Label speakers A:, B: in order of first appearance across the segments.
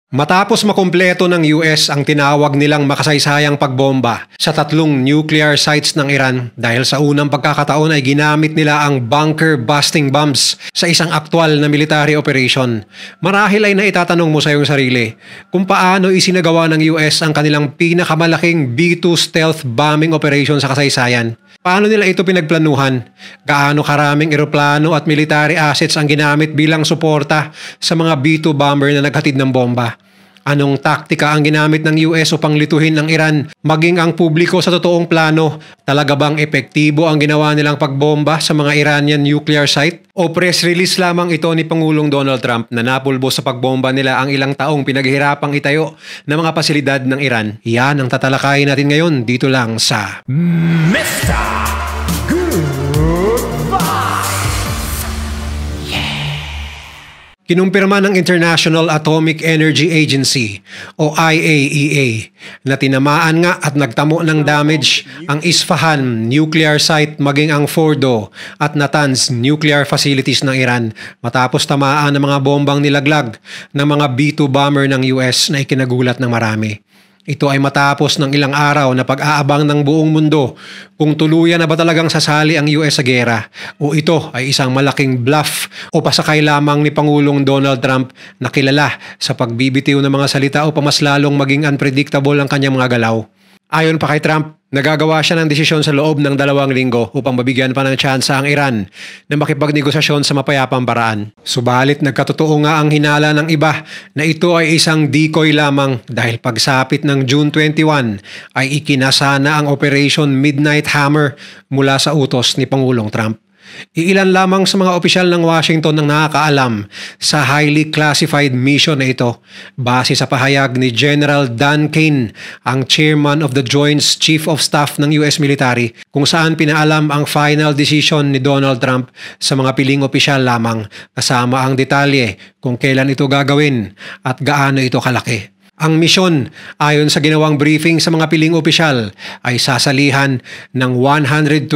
A: Matapos makumpleto ng US ang tinawag nilang makasaysayang pagbomba sa 3 nuclear sites ng Iran dahil sa unang pagkakataon ay ginamit nila ang bunker-busting bombs sa isang aktwal na military operation. Marahil ay naitatanong mo sa iyong sarili kung paano isinagawa ng US ang kanilang pinakamalaking B-2 stealth bombing operation sa kasaysayan. Paano nila ito pinagplanuhan? Gaano karaming eroplano at military assets ang ginamit bilang suporta sa mga B-2 bomber na naghatid ng bomba? Anong taktika ang ginamit ng US upang lituhin ang Iran maging ang publiko sa totoong plano? Talaga bang epektibo ang ginawa nilang pagbomba sa mga Iranian nuclear site? O press release lamang ito ni Pangulong Donald Trump na napulbo sa pagbomba nila ang ilang taong pinaghihirapang itayo ng mga pasilidad ng Iran? Yan ang tatalakayin natin ngayon dito lang sa
B: Mr. Goodbye.
A: Kinumpirma ng International Atomic Energy Agency o IAEA na tinamaan nga at nagtamo ng damage ang Isfahan nuclear site maging ang Fordo at Natanz nuclear facilities ng Iran matapos tamaan ng mga bombang nilaglag ng mga B-2 bomber ng US na ikinagulat ng marami. Ito ay matapos ng ilang araw na pag-aabang ng buong mundo kung tuluyan na ba talagang sasali ang US sa gera o ito ay isang malaking bluff o pasakay lamang ni Pangulong Donald Trump na kilala sa pagbibitiw ng mga salita o mas lalong maging unpredictable ang kanyang mga galaw. Ayon pa kay Trump, nagagawa siya ng desisyon sa loob ng 2 linggo upang mabigyan pa ng tsansa ang Iran na makipagnegosasyon sa mapayapang paraan. Subalit nagkatotoo nga ang hinala ng iba na ito ay isang decoy lamang dahil pagsapit ng June 21 ay ikinasana ang Operation Midnight Hammer mula sa utos ni Pangulong Trump. Iilan lamang sa mga opisyal ng Washington ang nakakaalam sa highly classified mission na ito base sa pahayag ni General Dan Kane, ang chairman of the Joint Chief of Staff ng US Military, kung saan pinaalam ang final decision ni Donald Trump sa mga piling opisyal lamang kasama ang detalye kung kailan ito gagawin at gaano ito kalaki. Ang misyon, ayon sa ginawang briefing sa mga piling opisyal, ay sasalihan ng 125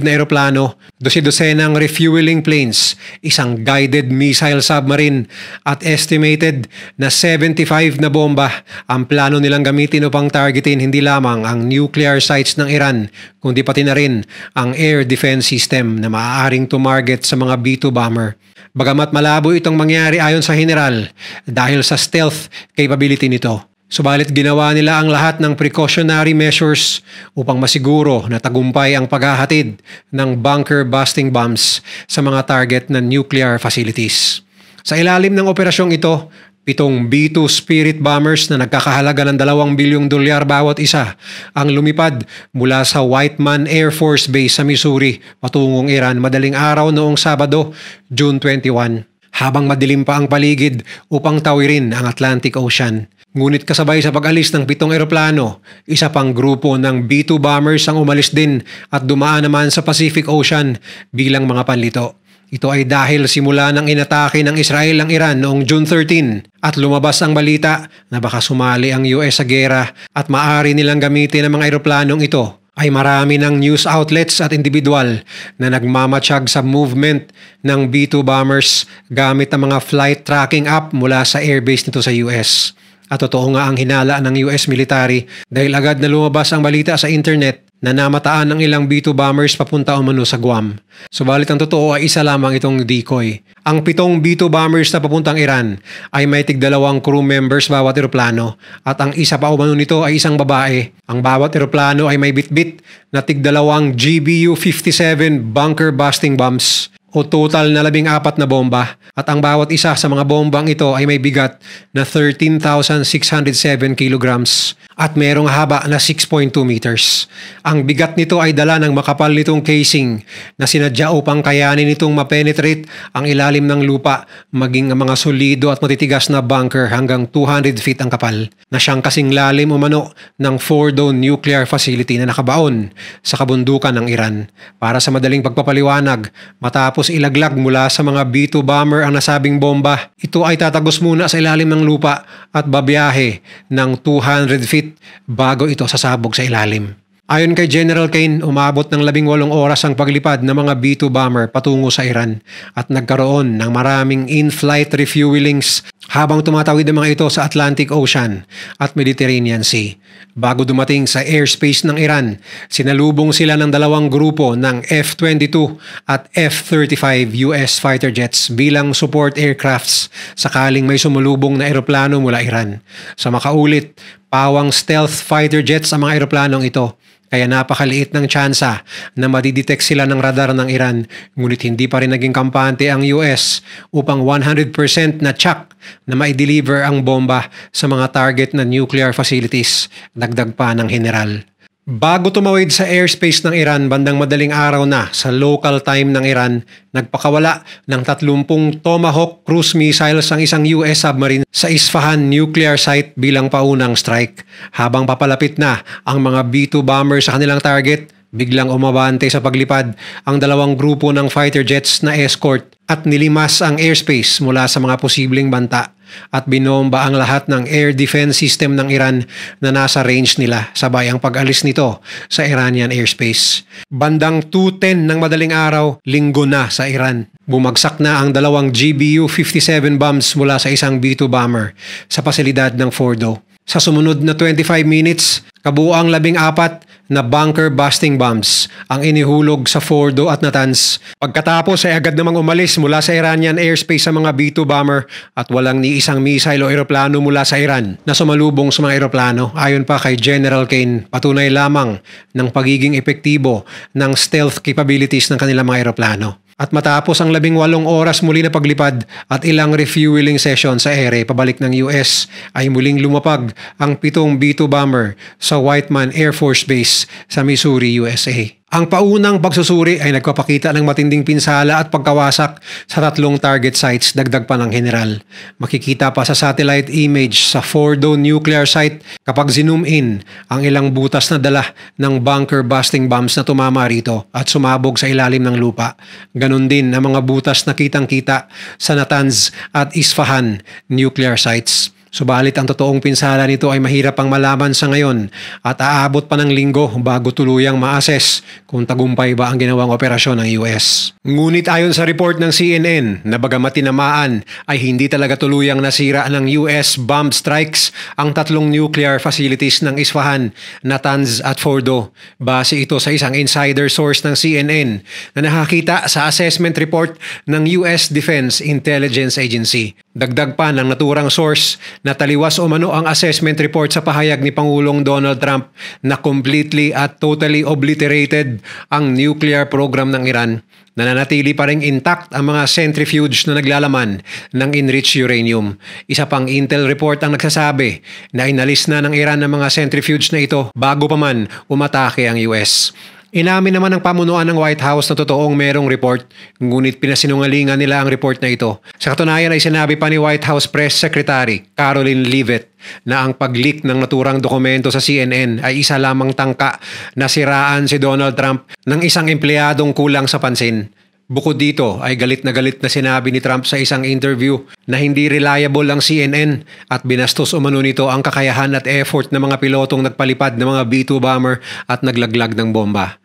A: na eroplano, 12 ng refueling planes, isang guided missile submarine at estimated na 75 na bomba ang plano nilang gamitin upang targetin hindi lamang ang nuclear sites ng Iran, kundi pati na rin ang air defense system na maaaring tumarget sa mga B-2 bomber. Bagamat malabo itong mangyari ayon sa general dahil sa stealth capability nito. Subalit ginawa nila ang lahat ng precautionary measures upang masiguro na tagumpay ang paghahatid ng bunker-busting bombs sa mga target na nuclear facilities. Sa ilalim ng operasyong ito, 7 B-2 Spirit bombers na nagkakahalaga ng $2 bilyong bawat isa ang lumipad mula sa Whiteman Air Force Base sa Missouri patungong Iran madaling araw noong Sabado, June 21, habang madilim pa ang paligid upang tawirin ang Atlantic Ocean. Ngunit kasabay sa pag-alis ng 7 eroplano, isa pang grupo ng B-2 bombers ang umalis din at dumaan naman sa Pacific Ocean bilang mga panlito. Ito ay dahil simula ng inatake ng Israel ang Iran noong June 13 at lumabas ang balita na baka sumali ang US sa gera at maaari nilang gamitin ang mga eroplanong ito, ay marami ng news outlets at individual na nagmamatsyag sa movement ng B-2 bombers gamit ang mga flight tracking app mula sa airbase nito sa US. At totoo nga ang hinala ng US military dahil agad na lumabas ang balita sa internet na namataan ng ilang B-2 bombers papunta umano sa Guam. Subalit ang totoo ay isa lamang itong decoy. Ang 7 B-2 bombers na papuntang Iran ay may tig-2 crew members bawat eroplano at ang isa pa umano nito ay isang babae. Ang bawat eroplano ay may bitbit na tig-2 GBU-57 bunker-busting bombs o total na 14 na bomba at ang bawat isa sa mga bombang ito ay may bigat na 13,607 kilograms at merong haba na 6.2 meters. Ang bigat nito ay dala ng makapal nitong casing na sinadya upang kayanin nitong mapenetrate ang ilalim ng lupa maging ang mga solido at matitigas na bunker hanggang 200 feet ang kapal na siyang kasing lalim umano ng Fordo nuclear facility na nakabaon sa kabundukan ng Iran. Para sa madaling pagpapaliwanag, matapos ilaglag mula sa mga B-2 bomber ang nasabing bomba, ito ay tatagos muna sa ilalim ng lupa at babiyahe ng 200 feet bago ito sasabog sa ilalim. Ayon kay General Kane, umabot ng 18 oras ang paglipad ng mga B-2 bomber patungo sa Iran at nagkaroon ng maraming in-flight refuelings habang tumatawid ang mga ito sa Atlantic Ocean at Mediterranean Sea. Bago dumating sa airspace ng Iran, sinalubong sila ng dalawang grupo ng F-22 at F-35 US fighter jets bilang support aircrafts sakaling may sumulubong na eroplano mula Iran. Sa makaulit, pawang stealth fighter jets ang mga eroplanong ito. Kaya napakaliit ng tsansa na madidetect sila ng radar ng Iran, ngunit hindi pa rin naging kampante ang US upang 100% na tsak na maideliver ang bomba sa mga target na nuclear facilities, dagdag pa ng general. Bago tumawid sa airspace ng Iran bandang madaling araw na sa local time ng Iran, nagpakawala ng 30 Tomahawk cruise missiles ang isang US submarine sa Isfahan nuclear site bilang paunang strike. Habang papalapit na ang mga B-2 bombers sa kanilang target, biglang umabante sa paglipad ang dalawang grupo ng fighter jets na escort at nilimas ang airspace mula sa mga posibleng banta at binomba ang lahat ng air defense system ng Iran na nasa range nila sabay ang pag-alis nito sa Iranian airspace. Bandang 2:10 ng madaling araw, linggo na sa Iran. Bumagsak na ang dalawang GBU-57 bombs mula sa isang B-2 bomber sa pasilidad ng Fordo. Sa sumunod na 25 minutes, kabuuang 14 na bunker-busting bombs ang inihulog sa Fordo at Natanz. Pagkatapos ay agad namang umalis mula sa Iranian airspace sa mga B-2 bomber at walang ni isang missile o eroplano mula sa Iran na sumalubong sa mga eroplano. Ayon pa kay General Kane, patunay lamang ng pagiging epektibo ng stealth capabilities ng kanilang mga eroplano. At matapos ang 18 oras muli na paglipad at ilang refueling session sa ere pabalik ng US, ay muling lumapag ang 7 B-2 bomber sa Whiteman Air Force Base sa Missouri, USA. Ang paunang pagsusuri ay nagpapakita ng matinding pinsala at pagkawasak sa 3 target sites, dagdag pa ng general. Makikita pa sa satellite image sa Fordo nuclear site kapag zoom in ang ilang butas na dala ng bunker-busting bombs na tumama rito at sumabog sa ilalim ng lupa. Ganon din ang mga butas na kitang-kita sa Natanz at Isfahan nuclear sites. Subalit ang totoong pinsala nito ay mahirap pang malaman sa ngayon at aabot pa ng linggo bago tuluyang ma-assess kung tagumpay ba ang ginawang operasyon ng US. Ngunit ayon sa report ng CNN na bagamat tinamaan ay hindi talaga tuluyang nasira ng US bomb strikes ang 3 nuclear facilities ng Isfahan, Natanz at Fordo. Base ito sa isang insider source ng CNN na nakakita sa assessment report ng US Defense Intelligence Agency. Dagdag pa ng naturang source na taliwas umano ang assessment report sa pahayag ni Pangulong Donald Trump na completely at totally obliterated ang nuclear program ng Iran. Nananatili pa ring intact ang mga centrifuge na naglalaman ng enriched uranium. Isa pang intel report ang nagsasabi na inalis na ng Iran ang mga centrifuge na ito bago pa man umatake ang US. Inamin naman ng pamunuan ng White House na totoong merong report, ngunit pinasinungalingan nila ang report na ito. Sa katunayan ay sinabi pa ni White House Press Secretary Caroline Leavitt na ang pag-leak ng naturang dokumento sa CNN ay isa lamang tangka na siraan si Donald Trump ng isang empleyadong kulang sa pansin. Bukod dito ay galit na sinabi ni Trump sa isang interview na hindi reliable ang CNN at binastos umano nito ang kakayahan at effort ng mga pilotong nagpalipad ng mga B-2 bomber at naglaglag ng bomba.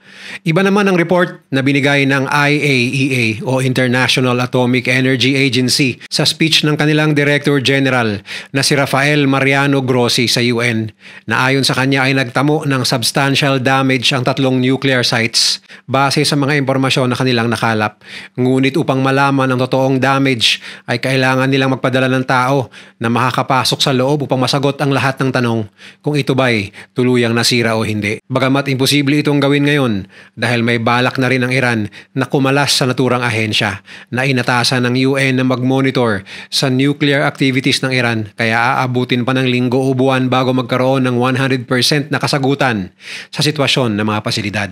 A: Iba naman ang report na binigay ng IAEA o International Atomic Energy Agency sa speech ng kanilang Director General na si Rafael Mariano Grossi sa UN na ayon sa kanya ay nagtamo ng substantial damage ang 3 nuclear sites base sa mga impormasyon na kanilang nakalap. Ngunit upang malaman ang totoong damage ay kailangan nilang magpadala ng tao na makakapasok sa loob upang masagot ang lahat ng tanong kung ito ba'y tuluyang nasira o hindi. Bagamat imposible itong gawin ngayon dahil may balak na rin ang Iran na kumalas sa naturang ahensya na inatasan ng UN na mag-monitor sa nuclear activities ng Iran, kaya aabutin pa ng linggo o buwan bago magkaroon ng 100% na kasagutan sa sitwasyon ng mga pasilidad.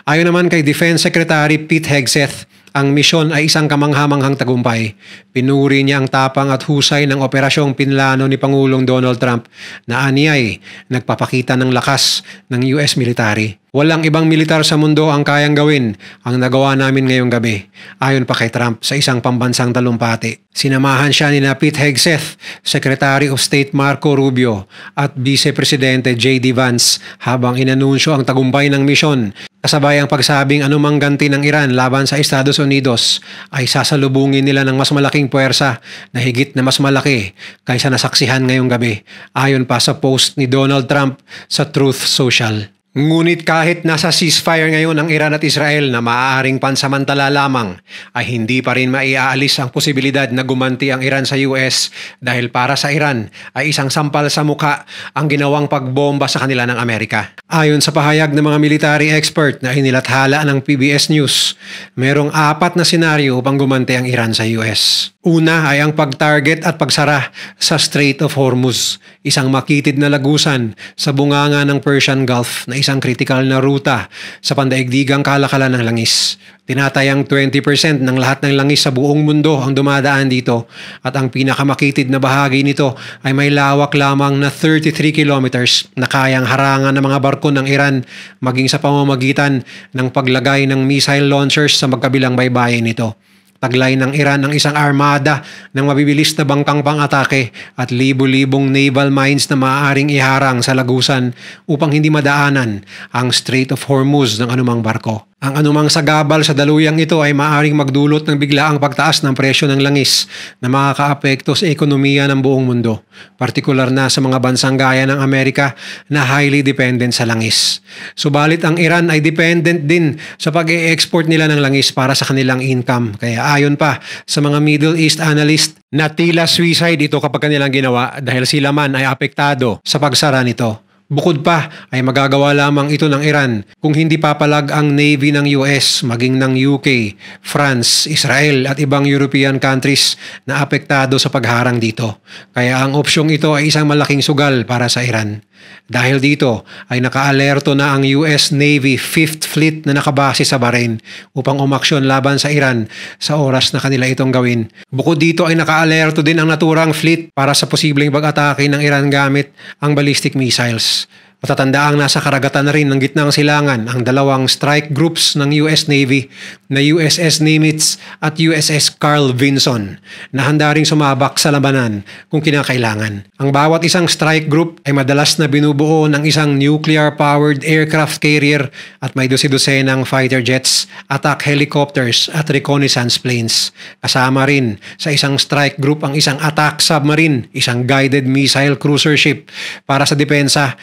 A: Ayon naman kay Defense Secretary Pete Hegseth, ang misyon ay isang kamanghamanghang tagumpay. Pinuri niya ang tapang at husay ng operasyong pinlano ni Pangulong Donald Trump na aniyay nagpapakita ng lakas ng US military. Walang ibang militar sa mundo ang kayang gawin ang nagawa namin ngayong gabi, ayon pa kay Trump sa isang pambansang talumpati. Sinamahan siya ni Pete Hegseth, Secretary of State Marco Rubio at Vice Presidente J.D. Vance habang inanunsyo ang tagumpay ng misyon. Kasabay ang pagsabing anumang ganti ng Iran laban sa Estados Unidos ay sasalubungin nila ng mas malaking puwersa na higit na mas malaki kaysa nasaksihan ngayong gabi, ayon pa sa post ni Donald Trump sa Truth Social. Ngunit kahit nasa ceasefire ngayon ang Iran at Israel na maaaring pansamantala lamang, ay hindi pa rin maiaalis ang posibilidad na gumanti ang Iran sa US dahil para sa Iran ay isang sampal sa mukha ang ginawang pagbomba sa kanila ng Amerika. Ayon sa pahayag ng mga military expert na inilathala ng PBS News, merong 4 na senaryo upang gumanti ang Iran sa US. Una ay ang pag-target at pagsara sa Strait of Hormuz, isang makitid na lagusan sa bunganga ng Persian Gulf na isang kritikal na ruta sa pandaigdigang kalakalan ng langis. Tinatayang 20% ng lahat ng langis sa buong mundo ang dumadaan dito at ang pinakamakitid na bahagi nito ay may lawak lamang na 33 kilometers na kayang harangan ng mga barko ng Iran maging sa pamamagitan ng paglagay ng missile launchers sa magkabilang baybayin nito. Taglay ng Iran ang isang armada ng mabibilis na bangkang pang-atake at libu-libong naval mines na maaaring iharang sa lagusan upang hindi madaanan ang Strait of Hormuz ng anumang barko. Ang anumang sagabal sa daluyang ito ay maaaring magdulot ng biglaang pagtaas ng presyo ng langis na makakaapekto sa ekonomiya ng buong mundo, partikular na sa mga bansang gaya ng Amerika na highly dependent sa langis. Subalit ang Iran ay dependent din sa pag-e-export nila ng langis para sa kanilang income. Kaya ayon pa sa mga Middle East analyst, na tila suicide ito kapag kanilang ginawa dahil sila man ay apektado sa pagsara nito. Bukod pa ay magagawa lamang ito ng Iran kung hindi papalag ang Navy ng US maging ng UK, France, Israel at ibang European countries na apektado sa pagharang dito. Kaya ang opsyong ito ay isang malaking sugal para sa Iran. Dahil dito ay nakaalerto na ang US Navy 5th Fleet na nakabase sa Bahrain upang umaksyon laban sa Iran sa oras na kanila itong gawin. Bukod dito ay nakaalerto din ang naturang fleet para sa posibleng pag-atake ng Iran gamit ang ballistic missiles. Matatandaang nasa karagatan na rin ng gitnang silangan ang dalawang strike groups ng US Navy na USS Nimitz at USS Carl Vinson na handa ring sumabak sa labanan kung kinakailangan. Ang bawat isang strike group ay madalas na binubuo ng isang nuclear-powered aircraft carrier at may dosi-dosenang fighter jets, attack helicopters at reconnaissance planes. Kasama rin sa isang strike group ang isang attack submarine, isang guided missile cruiser ship para sa depensa,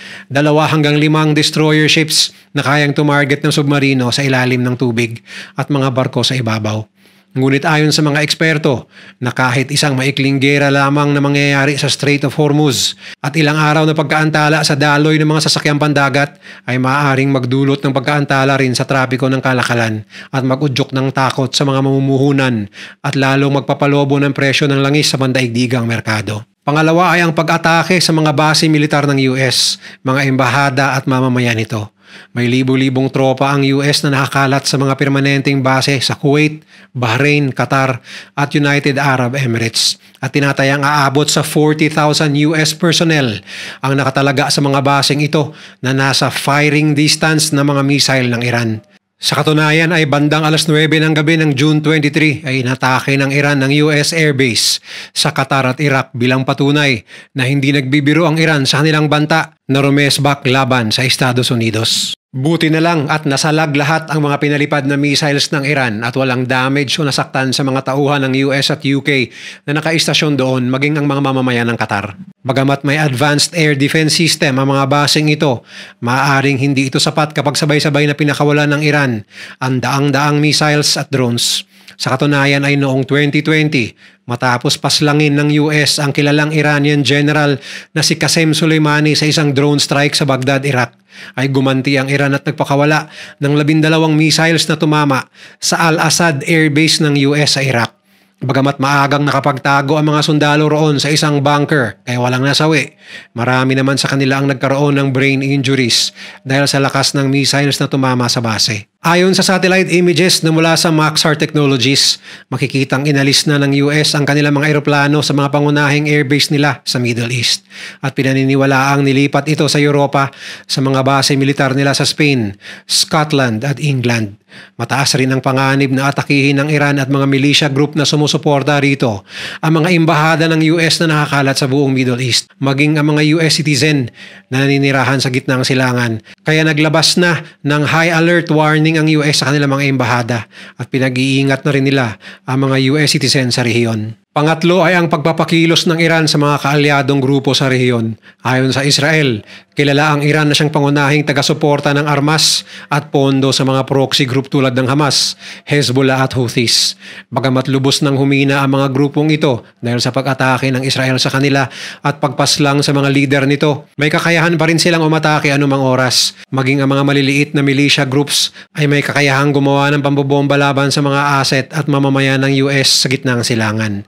A: 2 hanggang 5 destroyer ships na kayang tumarget ng submarino sa ilalim ng tubig at mga barko sa ibabaw. Ngunit ayon sa mga eksperto na kahit isang maikling gera lamang na mangyayari sa Strait of Hormuz at ilang araw na pagkaantala sa daloy ng mga sasakyang pandagat ay maaaring magdulot ng pagkaantala rin sa trapiko ng kalakalan at mag-udyok ng takot sa mga mamumuhunan at lalong magpapalobo ng presyo ng langis sa pandaigdigang merkado. Pangalawa ay ang pag-atake sa mga base militar ng US, mga embahada at mamamayan nito. May libu-libong tropa ang US na nakakalat sa mga permanenteng base sa Kuwait, Bahrain, Qatar at United Arab Emirates at tinatayang aabot sa 40,000 US personnel ang nakatalaga sa mga baseng ito na nasa firing distance ng mga missile ng Iran. Sa katunayan ay bandang alas 9 ng gabi ng June 23 ay inatake ng Iran ng US Airbase sa Qatar at Iraq bilang patunay na hindi nagbibiro ang Iran sa kanilang banta na rumesbak laban sa Estados Unidos. Buti na lang at nasalag lahat ang mga pinalipad na missiles ng Iran at walang damage o nasaktan sa mga tauhan ng US at UK na nakaistasyon doon maging ang mga mamamayan ng Qatar. Bagamat may advanced air defense system ang mga baseng ito, maaaring hindi ito sapat kapag sabay-sabay na pinakawalan ng Iran ang daang-daang missiles at drones. Sa katunayan ay noong 2020, matapos paslangin ng US ang kilalang Iranian general na si Qasem Soleimani sa isang drone strike sa Baghdad, Iraq, ay gumanti ang Iran at nagpakawala ng 12 missiles na tumama sa Al-Assad Air Base ng US sa Iraq. Bagamat maagang nakapagtago ang mga sundalo roon sa isang bunker kaya walang nasawi, marami naman sa kanila ang nagkaroon ng brain injuries dahil sa lakas ng missiles na tumama sa base. Ayon sa satellite images na mula sa Maxar Technologies, makikitang inalis na ng US ang kanilang mga eroplano sa mga pangunahing airbase nila sa Middle East at pinaniniwalaang nilipat ito sa Europa sa mga base militar nila sa Spain, Scotland at England. Mataas rin ang panganib na atakihin ng Iran at mga militia group na sumusuporta rito ang mga embahada ng US na nakakalat sa buong Middle East, maging ang mga US citizen na naninirahan sa gitnang silangan. Kaya naglabas na ng high alert warning ang US sa kanilang mga embahada at pinag-iingat na rin nila ang mga US citizen sa rehiyon. Pangatlo ay ang pagpapakilos ng Iran sa mga kaalyadong grupo sa rehiyon. Ayon sa Israel, kilala ang Iran na siyang pangunahing taga-suporta ng armas at pondo sa mga proxy group tulad ng Hamas, Hezbollah at Houthis. Bagamat lubos nang humina ang mga grupong ito dahil sa pag-atake ng Israel sa kanila at pagpaslang sa mga leader nito, may kakayahan pa rin silang umatake anumang oras. Maging ang mga maliliit na militia groups ay may kakayahang gumawa ng pambobomba laban sa mga asset at mamamayan ng US sa gitnang silangan.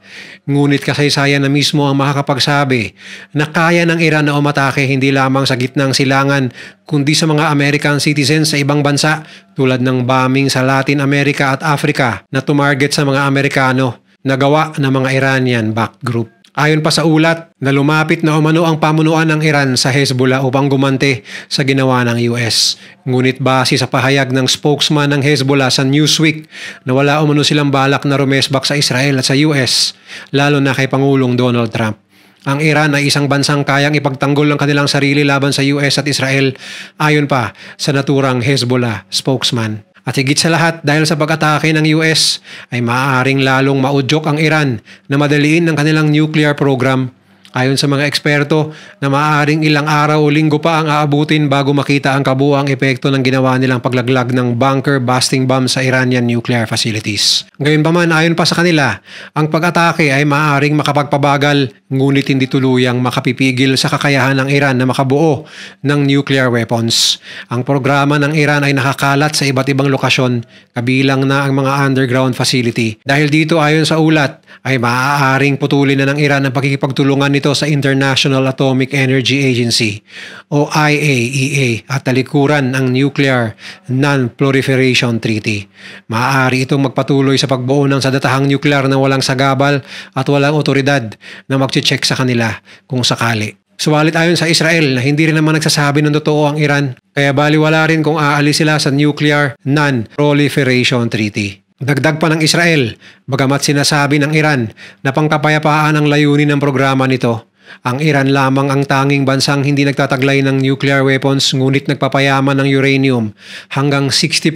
A: Ngunit kasaysayan na mismo ang makakapagsabi na kaya ng Iran na umatake hindi lamang sa gitnang silangan kundi sa mga American citizens sa ibang bansa tulad ng bombing sa Latin America at Africa na tumarget sa mga Amerikano na gawa ng mga Iranian-backed group. Ayon pa sa ulat na lumapit na umano ang pamunuan ng Iran sa Hezbollah upang gumante sa ginawa ng US. Ngunit base sa pahayag ng spokesman ng Hezbollah sa Newsweek na wala umano silang balak na rumesbak sa Israel at sa US, lalo na kay Pangulong Donald Trump. Ang Iran ay isang bansang kayang ipagtanggol ang kanilang sarili laban sa US at Israel, ayon pa sa naturang Hezbollah spokesman. At higit sa lahat, dahil sa pag-atake ng US, ay maaaring lalong maudyok ang Iran na madaliin ang kanilang nuclear program. Ayon sa mga eksperto na maaaring ilang araw o linggo pa ang aabutin bago makita ang kabuuang epekto ng ginawa nilang paglaglag ng bunker-busting bomb sa Iranian nuclear facilities. Gayunpaman, ayon pa sa kanila, ang pag-atake ay maaaring makapagpabagal ngunit hindi tuluyang makapipigil sa kakayahan ng Iran na makabuo ng nuclear weapons. Ang programa ng Iran ay nakakalat sa iba't ibang lokasyon, kabilang na ang mga underground facility. Dahil dito, ayon sa ulat, ay maaaring putulin na ng Iran ang pakikipagtulungan nito sa International Atomic Energy Agency o IAEA at talikuran ang Nuclear Non-Proliferation Treaty. Maaari itong magpatuloy sa pagbuo ng sadatahang nuklear na walang sagabal at walang otoridad na magche-check sa kanila kung sakali. Subalit ayon sa Israel na hindi rin naman nagsasabi ng totoo ang Iran, kaya baliwala rin kung aalis sila sa Nuclear Non-Proliferation Treaty. Dagdag pa ng Israel, bagamat sinasabi ng Iran na pangkapayapaan ang layunin ng programa nito, ang Iran lamang ang tanging bansang hindi nagtataglay ng nuclear weapons ngunit nagpapayaman ng uranium hanggang 60%,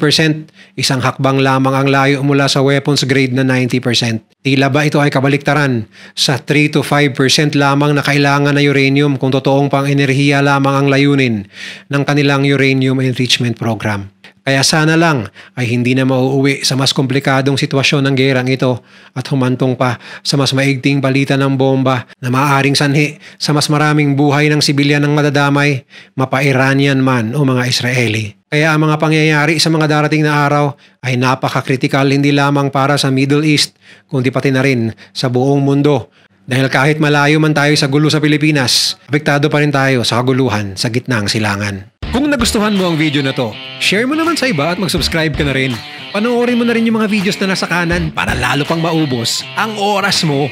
A: isang hakbang lamang ang layo mula sa weapons grade na 90%. Tila ba ito ay kabaliktaran sa 3 to 5% lamang na kailangan na uranium kung totoong pang-enerhiya lamang ang layunin ng kanilang uranium enrichment program. Kaya sana lang ay hindi na mauuwi sa mas komplikadong sitwasyon ng gerang ito at humantong pa sa mas maigting palitan ng bomba na maaaring sanhi sa mas maraming buhay ng sibilyan ng madadamay, mapa-Iranian man o mga Israeli. Kaya ang mga pangyayari sa mga darating na araw ay napaka-critical hindi lamang para sa Middle East kundi pati na rin sa buong mundo. Dahil kahit malayo man tayo sa gulo sa Pilipinas, apektado pa rin tayo sa kaguluhan sa gitnang silangan. Kung nagustuhan mo ang video na to, share mo naman sa iba at mag-subscribe ka na rin. Panoorin mo na rin yung mga videos na nasa kanan para lalo pang maubos ang oras mo.